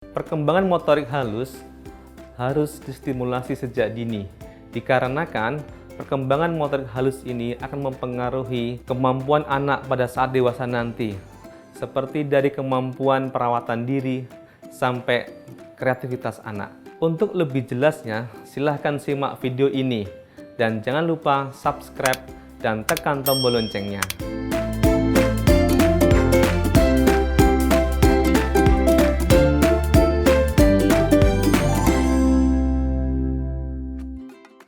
Perkembangan motorik halus harus distimulasi sejak dini, dikarenakan perkembangan motorik halus ini akan mempengaruhi kemampuan anak pada saat dewasa nanti, seperti dari kemampuan perawatan diri sampai kreativitas anak. Untuk lebih jelasnya, silahkan simak video ini dan jangan lupa subscribe dan tekan tombol loncengnya.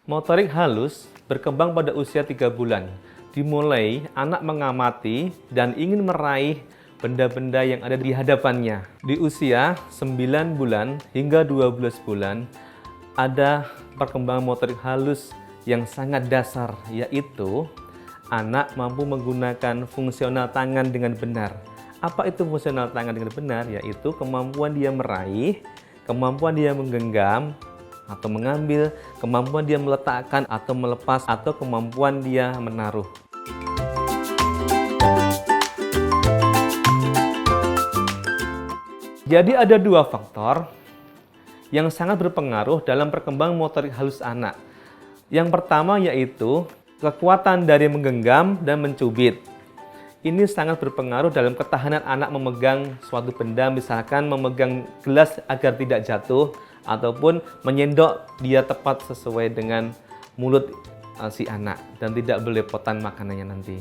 Motorik halus berkembang pada usia 3 bulan. Dimulai anak mengamati dan ingin meraih benda-benda yang ada di hadapannya. Di usia 9 bulan hingga 12 bulan ada perkembangan motorik halus yang sangat dasar, yaitu anak mampu menggunakan fungsional tangan dengan benar. Apa itu fungsional tangan dengan benar? Yaitu kemampuan dia meraih, kemampuan dia menggenggam atau mengambil, kemampuan dia meletakkan atau melepas, atau kemampuan dia menaruh. Jadi ada dua faktor yang sangat berpengaruh dalam perkembangan motorik halus anak. Yang pertama yaitu kekuatan dari menggenggam dan mencubit. Ini sangat berpengaruh dalam ketahanan anak memegang suatu benda, misalkan memegang gelas agar tidak jatuh, ataupun menyendok dia tepat sesuai dengan mulut si anak dan tidak belepotan makanannya nanti.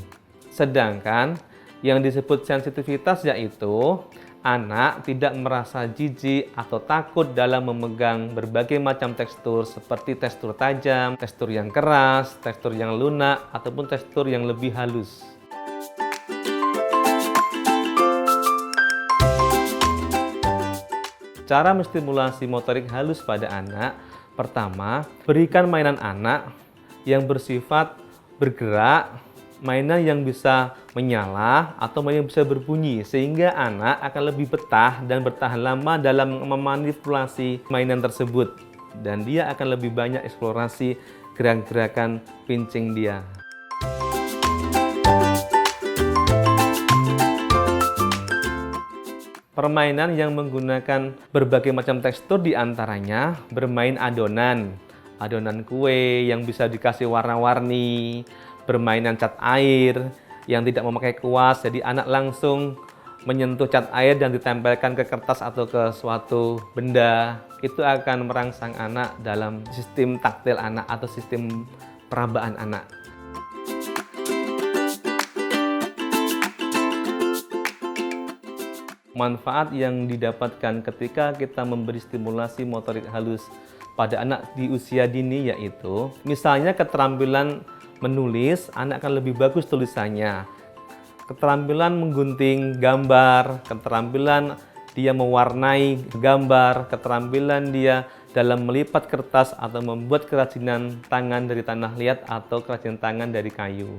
Sedangkan yang disebut sensitivitas yaitu anak tidak merasa jijik atau takut dalam memegang berbagai macam tekstur seperti tekstur tajam, tekstur yang keras, tekstur yang lunak, ataupun tekstur yang lebih halus. Cara menstimulasi motorik halus pada anak, pertama, berikan mainan anak yang bersifat bergerak, mainan yang bisa menyala atau mainan yang bisa berbunyi, sehingga anak akan lebih betah dan bertahan lama dalam memanipulasi mainan tersebut, dan dia akan lebih banyak eksplorasi gerak-gerakan pincing dia. Permainan yang menggunakan berbagai macam tekstur diantaranya bermain adonan, adonan kue yang bisa dikasih warna-warni, bermainan cat air yang tidak memakai kuas, jadi anak langsung menyentuh cat air dan ditempelkan ke kertas atau ke suatu benda. Itu akan merangsang anak dalam sistem taktil anak atau sistem perabaan anak. Manfaat yang didapatkan ketika kita memberi stimulasi motorik halus pada anak di usia dini yaitu misalnya keterampilan menulis, anak akan lebih bagus tulisannya. Keterampilan menggunting gambar, keterampilan dia mewarnai gambar, keterampilan dia dalam melipat kertas atau membuat kerajinan tangan dari tanah liat atau kerajinan tangan dari kayu.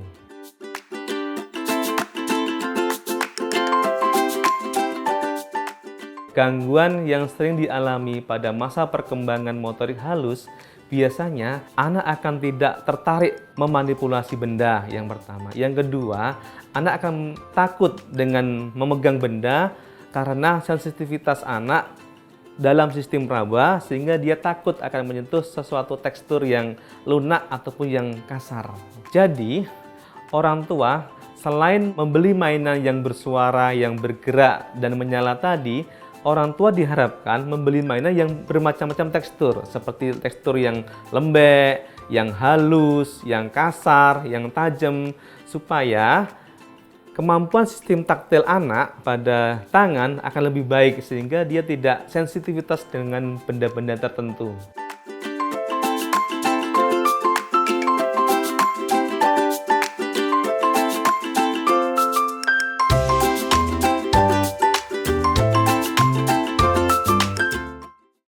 Gangguan yang sering dialami pada masa perkembangan motorik halus, biasanya anak akan tidak tertarik memanipulasi benda yang pertama. Yang kedua, anak akan takut dengan memegang benda karena sensitivitas anak dalam sistem raba, sehingga dia takut akan menyentuh sesuatu tekstur yang lunak ataupun yang kasar. Jadi, orang tua selain membeli mainan yang bersuara, yang bergerak, dan menyala tadi, orang tua diharapkan membeli mainan yang bermacam-macam tekstur, seperti tekstur yang lembek, yang halus, yang kasar, yang tajam, supaya kemampuan sistem taktil anak pada tangan akan lebih baik, sehingga dia tidak sensitivitas dengan benda-benda tertentu.